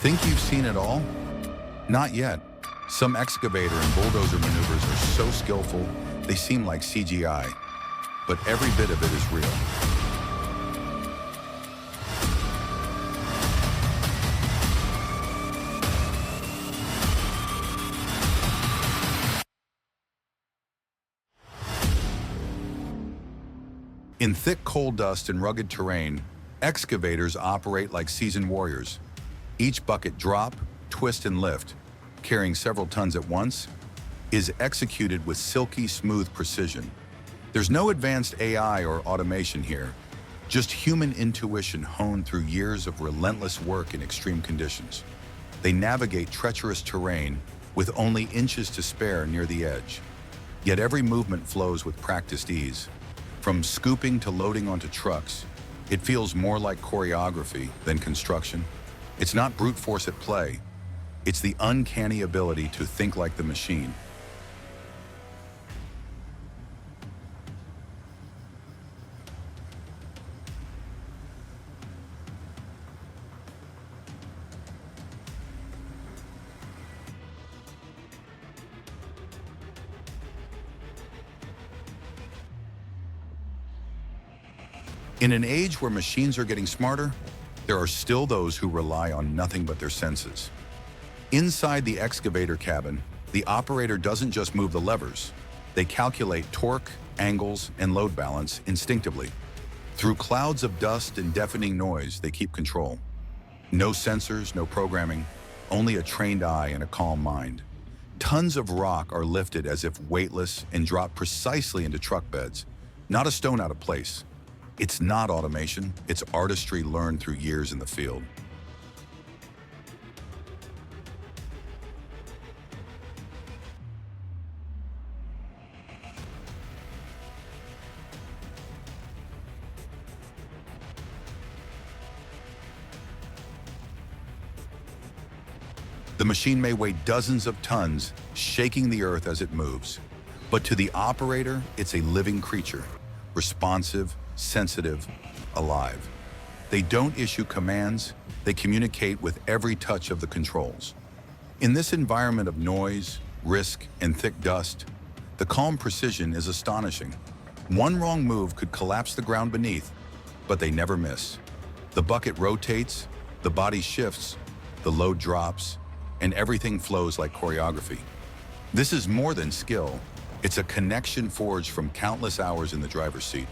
Think you've seen it all? Not yet. Some excavator and bulldozer maneuvers are so skillful, they seem like CGI. But every bit of it is real. In thick coal dust and rugged terrain, excavators operate like seasoned warriors. Each bucket drop, twist, and lift, carrying several tons at once, is executed with silky smooth precision. There's no advanced AI or automation here, just human intuition honed through years of relentless work in extreme conditions. They navigate treacherous terrain with only inches to spare near the edge. Yet every movement flows with practiced ease. From scooping to loading onto trucks, it feels more like choreography than construction. It's not brute force at play. It's the uncanny ability to think like the machine. In an age where machines are getting smarter, there are still those who rely on nothing but their senses. Inside the excavator cabin, the operator doesn't just move the levers. They calculate torque, angles, and load balance instinctively. Through clouds of dust and deafening noise, they keep control. No sensors, no programming, only a trained eye and a calm mind. Tons of rock are lifted as if weightless and dropped precisely into truck beds, not a stone out of place. It's not automation, it's artistry learned through years in the field. The machine may weigh dozens of tons, shaking the earth as it moves. But to the operator, it's a living creature, responsive, sensitive, alive. They don't issue commands, they communicate with every touch of the controls. In this environment of noise, risk, and thick dust, the calm precision is astonishing. One wrong move could collapse the ground beneath, but they never miss. The bucket rotates, the body shifts, the load drops, and everything flows like choreography. This is more than skill, it's a connection forged from countless hours in the driver's seat.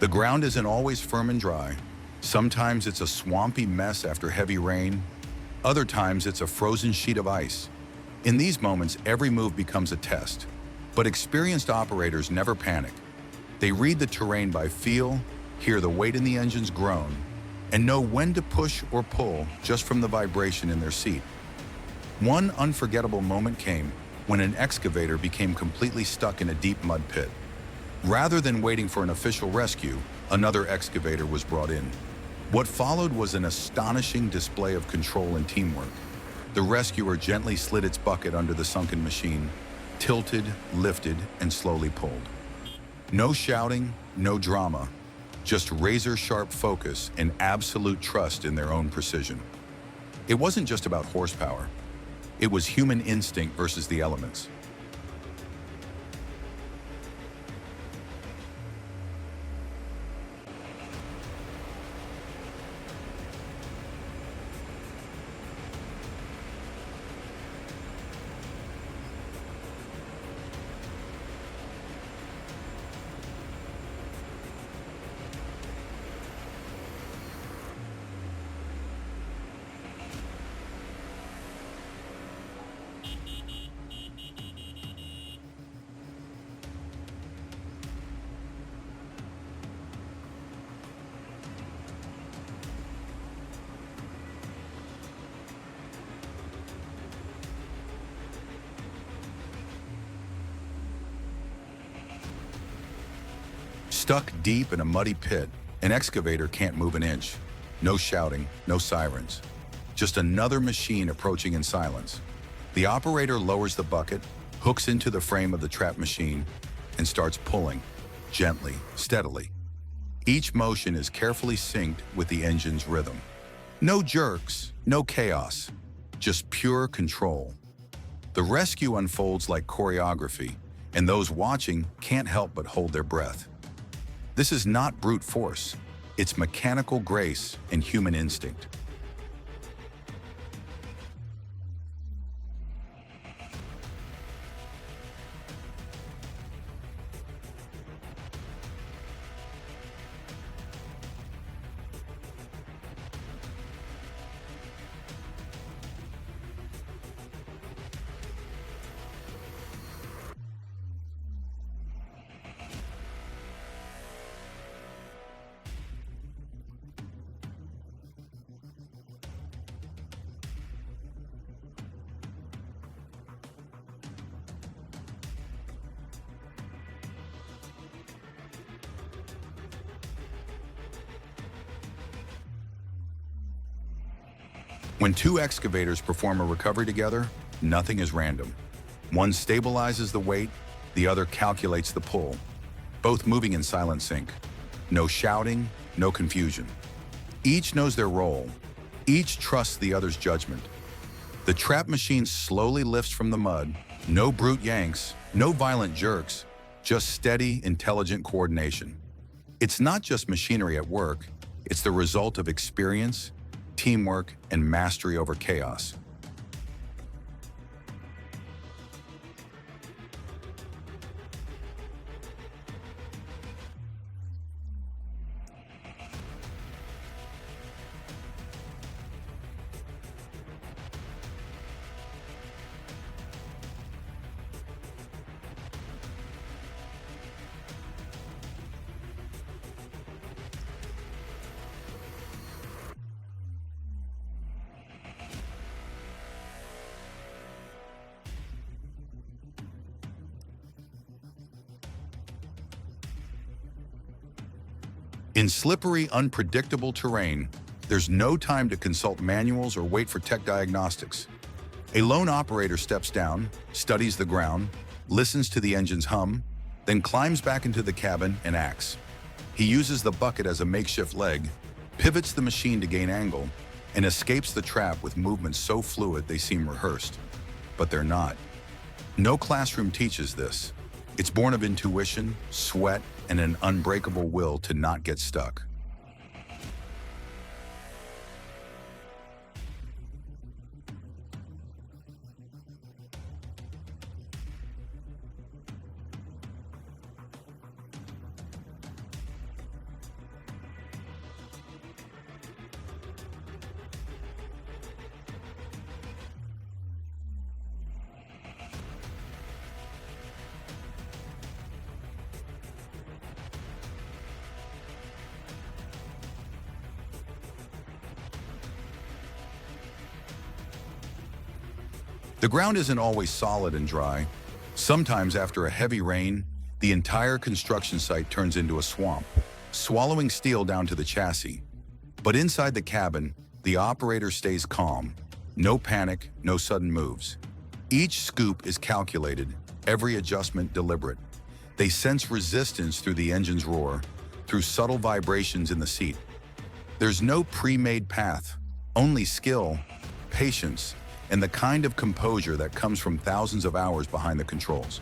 The ground isn't always firm and dry. Sometimes it's a swampy mess after heavy rain. Other times it's a frozen sheet of ice. In these moments, every move becomes a test. But experienced operators never panic. They read the terrain by feel, hear the weight in the engine's groan, and know when to push or pull just from the vibration in their seat. One unforgettable moment came when an excavator became completely stuck in a deep mud pit. Rather than waiting for an official rescue, another excavator was brought in. What followed was an astonishing display of control and teamwork. The rescuer gently slid its bucket under the sunken machine, tilted, lifted, and slowly pulled. No shouting, no drama, just razor-sharp focus and absolute trust in their own precision. It wasn't just about horsepower. It was human instinct versus the elements. Stuck deep in a muddy pit, an excavator can't move an inch. No shouting, no sirens. just another machine approaching in silence. The operator lowers the bucket, hooks into the frame of the trap machine, and starts pulling, gently, steadily. Each motion is carefully synced with the engine's rhythm. No jerks, no chaos, just pure control. The rescue unfolds like choreography, and those watching can't help but hold their breath. This is not brute force, it's mechanical grace and human instinct. When two excavators perform a recovery together, nothing is random. One stabilizes the weight, the other calculates the pull, both moving in silent sync. No shouting, no confusion. Each knows their role. Each trusts the other's judgment. The trap machine slowly lifts from the mud. No brute yanks, no violent jerks, just steady, intelligent coordination. It's not just machinery at work, it's the result of experience, teamwork, and mastery over chaos. In slippery, unpredictable terrain, there's no time to consult manuals or wait for tech diagnostics. A lone operator steps down, studies the ground, listens to the engine's hum, then climbs back into the cabin and acts. He uses the bucket as a makeshift leg, pivots the machine to gain angle, and escapes the trap with movements so fluid they seem rehearsed. But they're not. No classroom teaches this. It's born of intuition, sweat, and an unbreakable will to not get stuck. The ground isn't always solid and dry. Sometimes after a heavy rain, the entire construction site turns into a swamp, swallowing steel down to the chassis. But inside the cabin, the operator stays calm. No panic, no sudden moves. Each scoop is calculated, every adjustment deliberate. They sense resistance through the engine's roar, through subtle vibrations in the seat. There's no pre-made path, only skill, patience, and the kind of composure that comes from thousands of hours behind the controls.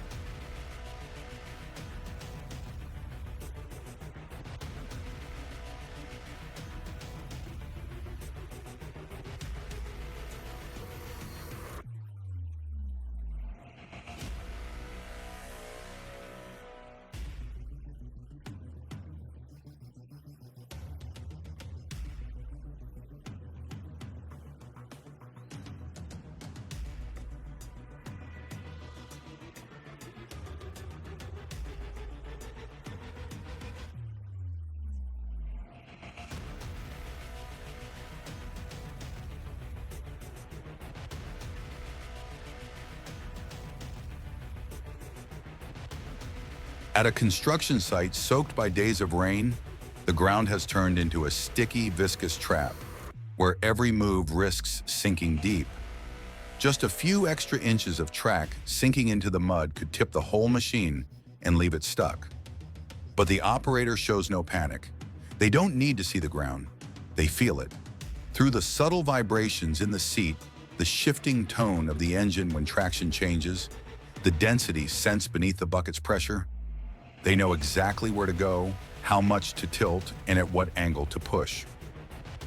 At a construction site soaked by days of rain, the ground has turned into a sticky, viscous trap. where every move risks sinking deep. Just a few extra inches of track sinking into the mud could tip the whole machine and leave it stuck. But the operator shows no panic. They don't need to see the ground. They feel it. Through the subtle vibrations in the seat, the shifting tone of the engine when traction changes, the density sensed beneath the bucket's pressure, they know exactly where to go, how much to tilt, and at what angle to push.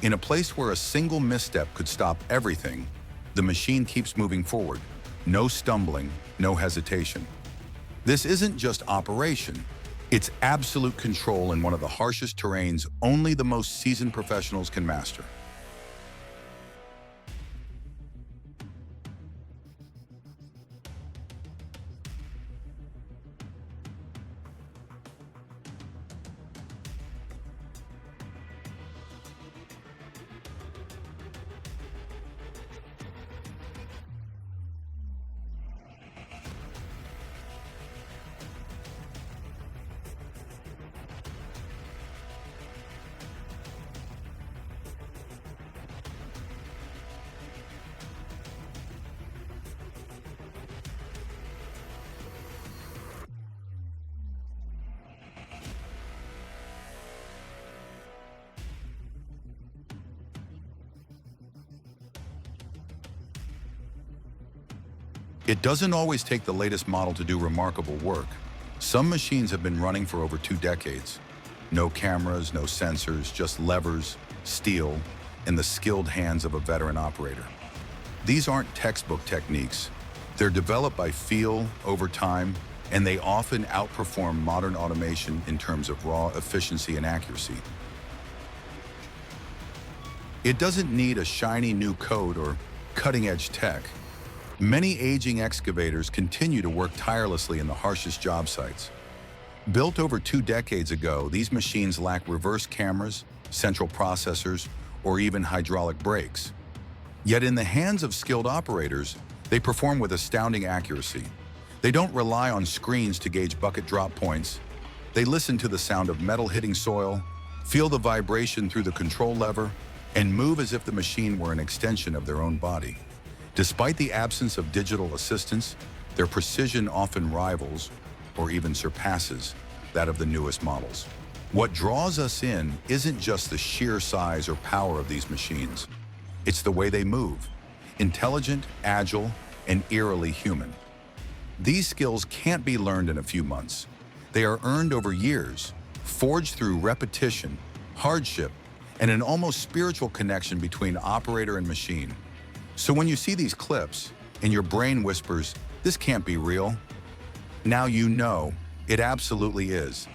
In a place where a single misstep could stop everything, the machine keeps moving forward. No stumbling, no hesitation. This isn't just operation. It's absolute control in one of the harshest terrains only the most seasoned professionals can master. It doesn't always take the latest model to do remarkable work. Some machines have been running for over 2 decades. No cameras, no sensors, just levers, steel, and the skilled hands of a veteran operator. These aren't textbook techniques. They're developed by feel over time, and they often outperform modern automation in terms of raw efficiency and accuracy. It doesn't need a shiny new code or cutting-edge tech. Many aging excavators continue to work tirelessly in the harshest job sites. Built over 2 decades ago, these machines lack reverse cameras, central processors, or even hydraulic brakes. Yet in the hands of skilled operators, they perform with astounding accuracy. They don't rely on screens to gauge bucket drop points. They listen to the sound of metal hitting soil, feel the vibration through the control lever, and move as if the machine were an extension of their own body. Despite the absence of digital assistance, their precision often rivals, or even surpasses, that of the newest models. What draws us in isn't just the sheer size or power of these machines. It's the way they move, intelligent, agile, and eerily human. These skills can't be learned in a few months. They are earned over years, forged through repetition, hardship, and an almost spiritual connection between operator and machine. So when you see these clips, and your brain whispers, "This can't be real," now you know it absolutely is.